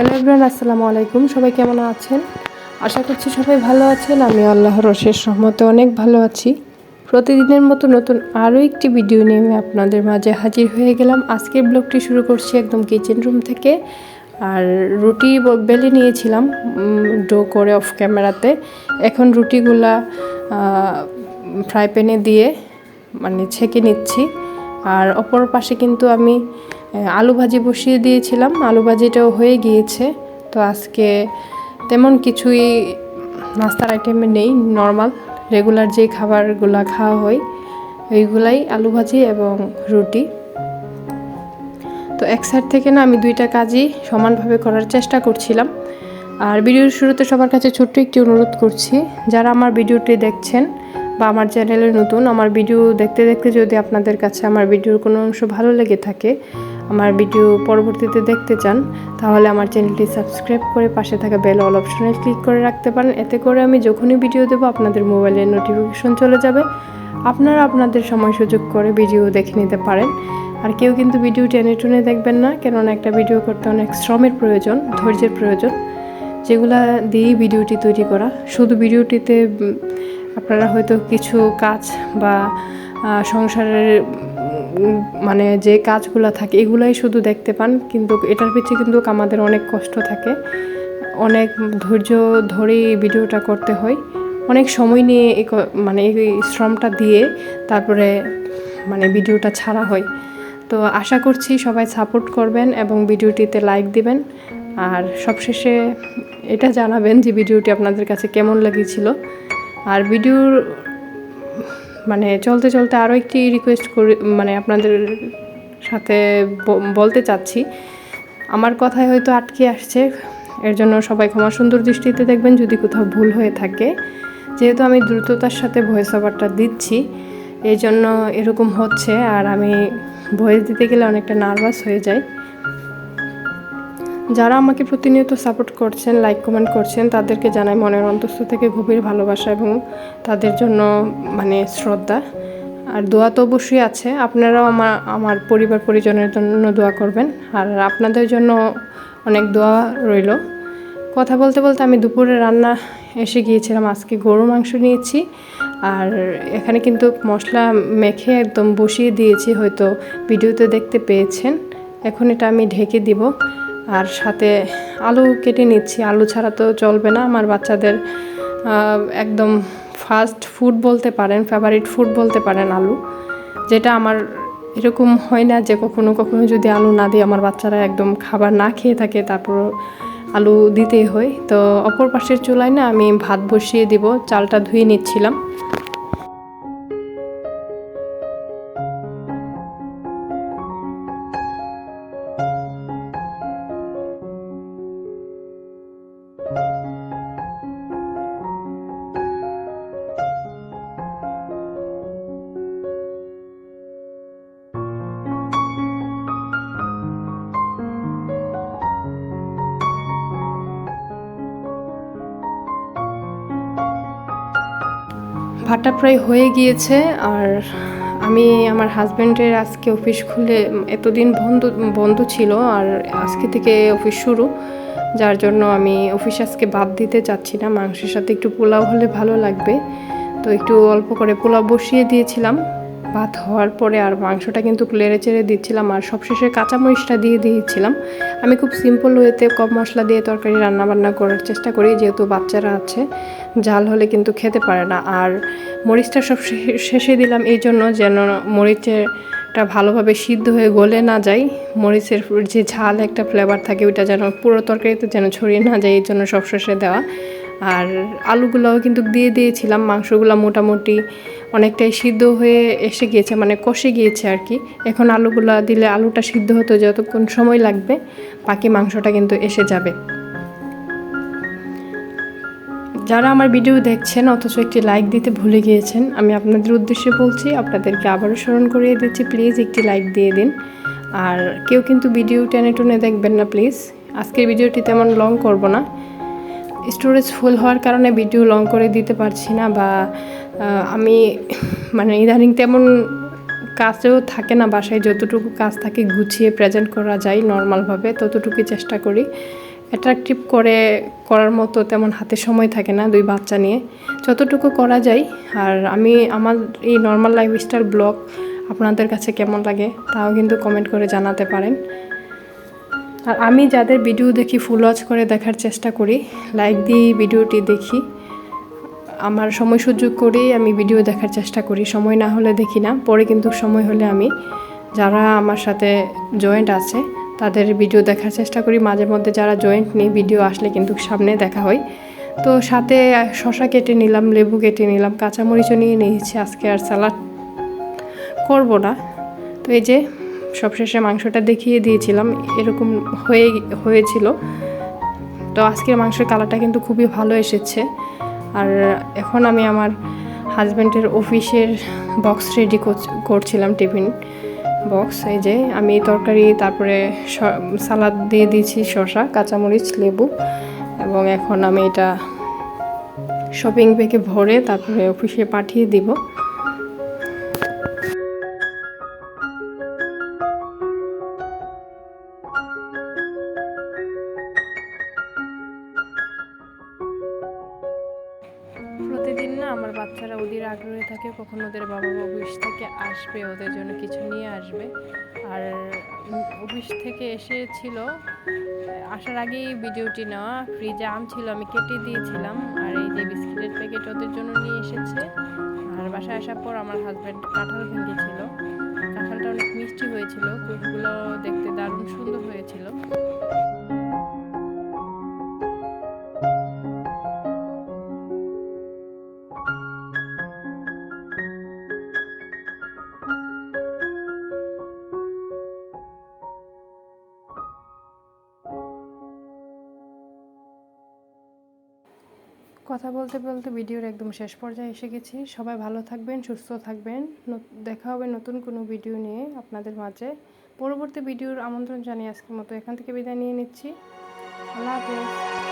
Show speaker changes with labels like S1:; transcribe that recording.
S1: Hello everyone, আসসালামু আলাইকুম। সবাই কেমন আছেন? আশা করছি সবাই ভালো আছেন। আমি আল্লাহর অশেষ রহমতে অনেক ভালো আছি। প্রতিদিনের মতো নতুন আরও একটি ভিডিও নিয়ে আমি আপনাদের মাঝে হাজির হয়ে গেলাম। আজকের ব্লগটি শুরু করছি একদম কিচেন রুম থেকে। আর রুটি বেলে নিয়েছিলাম ডো করে অফ ক্যামেরাতে। এখন রুটিগুলা ফ্রাই প্যানে দিয়ে ছেঁকে নিচ্ছি। আর অপর পাশে কিন্তু আমি আলু ভাজি বসিয়ে দিয়েছিলাম। আলু ভাজিটাও হয়ে গিয়েছে। তো আজকে তেমন কিছুই নাস্তার আইটেমে নেই, নর্মাল রেগুলার যে খাবারগুলো খাওয়া হয় ওইগুলাই, আলু ভাজি এবং রুটি। তো এক সাইড থেকে আমি দুইটা কাজই সমানভাবে করার চেষ্টা করছিলাম। আর ভিডিওর শুরুতে সবার কাছে ছোট্ট একটি অনুরোধ করছি, যারা আমার ভিডিওটি দেখছেন বা আমার চ্যানেলে নতুন, আমার ভিডিও দেখতে দেখতে যদি আপনাদের কাছে আমার ভিডিওর কোনো অংশ ভালো লেগে থাকে, আমার ভিডিও পরবর্তীতে দেখতে চান, তাহলে আমার চ্যানেলটি সাবস্ক্রাইব করে পাশে থাকা বেল অল অপশনে ক্লিক করে রাখতে পারেন। এতে করে আমি যখনই ভিডিও দেবো আপনাদের মোবাইলে নোটিফিকেশন চলে যাবে, আপনারা আপনাদের সময় সুযোগ করে ভিডিও দেখে নিতে পারেন। আর কেউ কিন্তু ভিডিও টেনে টুনে দেখবেন না, কেননা একটা ভিডিও করতে অনেক শ্রমের প্রয়োজন, ধৈর্যের প্রয়োজন, যেগুলা দিয়েই ভিডিওটি তৈরি করা। শুধু ভিডিওটিতে আপনারা হয়তো কিছু কাজ বা সংসারের যে কাজগুলো থাকে এগুলাই শুধু দেখতে পান, কিন্তু এটার পিছনে কিন্তু আমাদের অনেক কষ্ট থাকে, অনেক ধৈর্য ধরেই ভিডিওটা করতে হয়, অনেক সময় নিয়ে এই শ্রমটা দিয়ে তারপরে ভিডিওটা ছাড়া হয়। তো আশা করছি সবাই সাপোর্ট করবেন এবং ভিডিওটিতে লাইক দিবেন। আর সবশেষে এটা জানাবেন যে ভিডিওটি আপনাদের কাছে কেমন লেগেছিল। আর ভিডিওর চলতে চলতে আরও একটি রিকোয়েস্ট করি, আপনাদের সাথে বলতে চাচ্ছি, আমার কথায় হয়তো আটকে আসছে, এর জন্য সবাই ক্ষমা সুন্দর দৃষ্টিতে দেখবেন যদি কোথাও ভুল হয়ে থাকে। যেহেতু আমি দ্রুততার সাথে ভয়েস ওভারটা দিচ্ছি, এই জন্য এরকম হচ্ছে। আর আমি ভয়েস দিতে গেলে অনেকটা নার্ভাস হয়ে যাই। যারা আমাকে প্রতিনিয়ত সাপোর্ট করছেন, লাইক কমেন্ট করছেন, তাদেরকে জানাই মনের অন্তঃস্থ থেকে গভীর ভালোবাসা এবং তাদের জন্য শ্রদ্ধা। আর দোয়া তো অবশ্যই আছে, আপনারাও আমার পরিবার পরিজনের জন্য দোয়া করবেন। আর আপনাদের জন্য অনেক দোয়া রইল। কথা বলতে বলতে আমি দুপুরে রান্না এসে গিয়েছিলাম। আজকে গরু মাংস নিয়েছি, আর এখানে কিন্তু মশলা মেখে একদম বসিয়ে দিয়েছি, হয়তো ভিডিওতে দেখতে পেয়েছেন। এখন এটা আমি ঢেকে দিব। আর সাথে আলু কেটে নিচ্ছি, আলু ছাড়া তো চলবে না। আমার বাচ্চাদের একদম ফাস্ট ফুড বলতে পারেন, ফেভারিট ফুড বলতে পারেন আলু, যেটা আমার এরকম হয় না যে কখনো কখনো যদি আলু না দিই আমার বাচ্চারা একদম খাবার না খেয়ে থাকে, তারপর আলু দিতেই হয়। তো অপর পাশের চুলায় আমি ভাত বসিয়ে দিব, চালটা ধুয়ে নিচ্ছিলাম। ভাতটা প্রায় হয়ে গিয়েছে। আর আমি আমার হাজব্যান্ডের আজকে অফিস খুলে, এতদিন বন্ধ ছিল, আর আজকে থেকে অফিস শুরু, যার জন্য আমি অফিস আজকে বাদ দিতে চাচ্ছি না। মাংসের সাথে একটু পোলাও হলে ভালো লাগবে, তো একটু অল্প করে পোলাও বসিয়ে দিয়েছিলাম। ভাত হওয়ার পরে আর মাংসটা কিন্তু নেড়ে চেড়ে দিচ্ছিলাম, আর সবশেষে কাঁচামরিচটা দিয়ে দিয়েছিলাম। আমি খুব সিম্পল ওয়েতে কম মশলা দিয়ে তরকারি রান্নাবান্না করার চেষ্টা করি, যেহেতু বাচ্চারা আছে, ঝাল হলে কিন্তু খেতে পারে না। আর মরিচটা সব শেষে দিলাম এই জন্য যেন মরিচটা ভালোভাবে সিদ্ধ হয়ে গলে না যায়, মরিচের যে ঝাল একটা ফ্লেভার থাকে ওইটা যেন পুরো তরকারিতে যেন ছড়িয়ে না যায়, এই জন্য সব শেষে দেওয়া। আর আলুগুলোও কিন্তু দিয়ে দিয়েছিলাম। মাংসগুলো মোটামুটি অনেকটাই সিদ্ধ হয়ে এসে গিয়েছে, কষে গিয়েছে আর কি। এখন আলুগুলো দিলে আলুটা সিদ্ধ হতে যতক্ষণ সময় লাগবে, বাকি মাংসটা কিন্তু এসে যাবে। যারা আমার ভিডিও দেখছেন অথচ একটি লাইক দিতে ভুলে গিয়েছেন, আমি আপনাদের উদ্দেশ্যে বলছি, আপনাদেরকে আবারও স্মরণ করিয়ে দিচ্ছি, প্লিজ একটি লাইক দিয়ে দিন। আর কেউ কিন্তু ভিডিও টেনে টুনে দেখবেন না প্লিজ। আজকের ভিডিওটি তেমন লং করব না, স্টোরেজ ফুল হওয়ার কারণে ভিডিও লং করে দিতে পারছি না, বা আমি ইদানিং তেমন কাজেও থাকে না বাসায়, যতটুকু কাজ থাকে গুছিয়ে প্রেজেন্ট করা যায় নর্মালভাবে ততটুকুই চেষ্টা করি। অ্যাট্রাকটিভ করার মতো তেমন হাতে সময় থাকে না 2 বাচ্চা নিয়ে, যতটুকু করা যায়। আর আমার এই নর্মাল লাইফস্টাইল ব্লগ আপনাদের কাছে কেমন লাগে তাও কিন্তু কমেন্ট করে জানাতে পারেন। আর আমি যাদের ভিডিও দেখি ফুল ওয়াচ করে দেখার চেষ্টা করি, লাইক দিয়ে ভিডিওটি দেখি, আমার সময় সুযোগ করেই আমি ভিডিও দেখার চেষ্টা করি, সময় না হলে দেখি না। পরে কিন্তু সময় হলে আমি যারা আমার সাথে জয়েন্ট আছে তাদের ভিডিও দেখার চেষ্টা করি। মাঝে মধ্যে যারা জয়েন্ট নেই ভিডিও আসলে কিন্তু সামনে দেখা হয়। তো সাথে শসা কেটে নিলাম, লেবু কেটে নিলাম, কাঁচামরিচও নিয়ে নিয়েছি, আজকে আর সালাড করব না। তো এই যে সবশেষে মাংসটা দেখিয়ে দিয়েছিলাম, এরকম হয়েছিল। তো আজকের মাংসের কালারটা কিন্তু খুবই ভালো এসেছে। আর এখন আমি আমার হাজব্যান্ডের অফিসের বক্স রেডি করছিলাম, টিফিন বক্স। এই যে আমি তরকারি, তারপরে সালাদ দিয়ে দিয়েছি, শসা, কাঁচামরিচ, লেবু, এবং এখন আমি এটা শপিং ব্যাগে ভরে তারপরে অফিসে পাঠিয়ে দিব। প্রতিদিন না আমার বাচ্চারা ওদের আগ্রহে থাকে কখন ওদের বাবা অফিস থেকে আসবে, ওদের জন্য কিছু নিয়ে আসবে। আর অফিস থেকে এসেছিল, আসার আগেই ভিডিওটি নেওয়া, ফ্রিজে আম ছিল আমি কেটে দিয়েছিলাম, আর এই যে বিস্কিটের প্যাকেট ওদের জন্য নিয়ে এসেছে। আর বাসায় আসার পর আমার হাজব্যান্ড কাঁঠাল ভেঙেছিল, কাঁঠালটা অনেক মিষ্টি হয়েছিল, কুচগুলো দেখতে দারুণ সুন্দর হয়েছিল। কথা বলতে বলতে ভিডিওর একদম শেষ পর্যায়ে এসে গেছি। সবাই ভালো থাকবেন, সুস্থ থাকবেন। দেখা হবে নতুন কোনো ভিডিও নিয়ে আপনাদের মাঝে। পরবর্তী ভিডিওর আমন্ত্রণ জানিয়ে আজকের মতো এখান থেকে বিদায় নিয়ে নিচ্ছি। আল্লাহ হাফেজ।